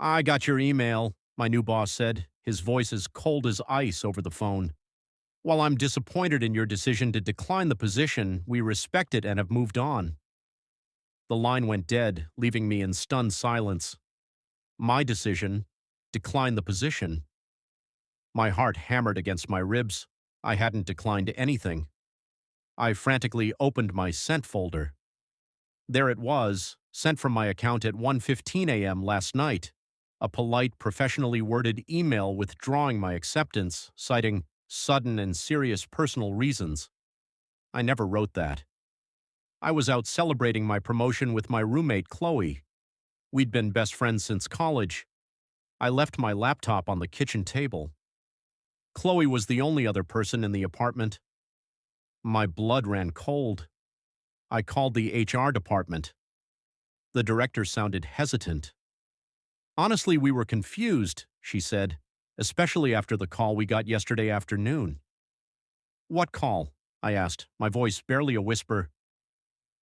I got your email, my new boss said, his voice as cold as ice over the phone. While I'm disappointed in your decision to decline the position, we respect it and have moved on. The line went dead, leaving me in stunned silence. My decision? Decline the position. My heart hammered against my ribs. I hadn't declined anything. I frantically opened my sent folder. There it was, sent from my account at 1:15 a.m. last night. A polite, professionally worded email withdrawing my acceptance, citing sudden and serious personal reasons. I never wrote that. I was out celebrating my promotion with my roommate, Chloe. We'd been best friends since college. I left my laptop on the kitchen table. Chloe was the only other person in the apartment. My blood ran cold. I called the HR department. The director sounded hesitant. Honestly, we were confused, she said, especially after the call we got yesterday afternoon. What call? I asked, my voice barely a whisper.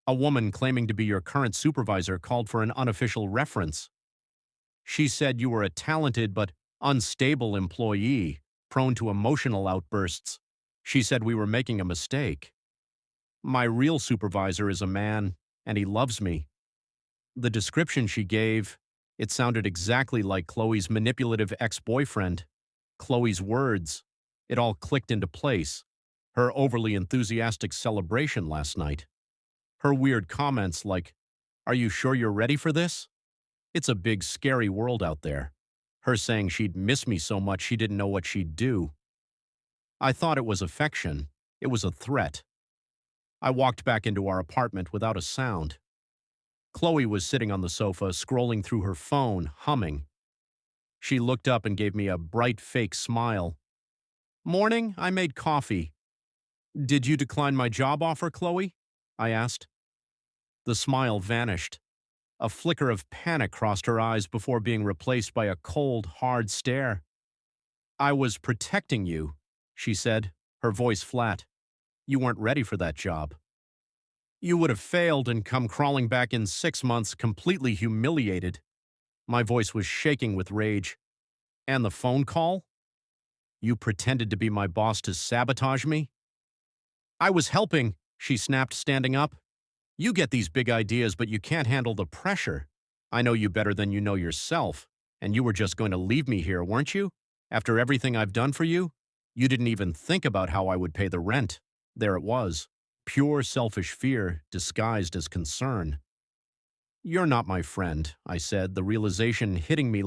A woman claiming to be your current supervisor called for an unofficial reference. She said you were a talented but unstable employee, prone to emotional outbursts. She said we were making a mistake. My real supervisor is a man, and he loves me. The description she gave, it sounded exactly like Chloe's manipulative ex-boyfriend. Chloe's words, it all clicked into place. Her overly enthusiastic celebration last night. Her weird comments like, "Are you sure you're ready for this?" It's a big, scary world out there. Her saying she'd miss me so much she didn't know what she'd do. I thought it was affection. It was a threat. I walked back into our apartment without a sound. Chloe was sitting on the sofa, scrolling through her phone, humming. She looked up and gave me a bright, fake smile. "Morning, I made coffee." "Did you decline my job offer, Chloe?" I asked. The smile vanished. A flicker of panic crossed her eyes before being replaced by a cold, hard stare. "I was protecting you," she said, her voice flat. "You weren't ready for that job. You would have failed and come crawling back in 6 months completely humiliated." My voice was shaking with rage. "And the phone call? You pretended to be my boss to sabotage me?" "I was helping," she snapped, standing up. "You get these big ideas, but you can't handle the pressure. I know you better than you know yourself, and you were just going to leave me here, weren't you? After everything I've done for you? You didn't even think about how I would pay the rent." There it was, pure selfish fear disguised as concern. "You're not my friend," I said, the realization hitting me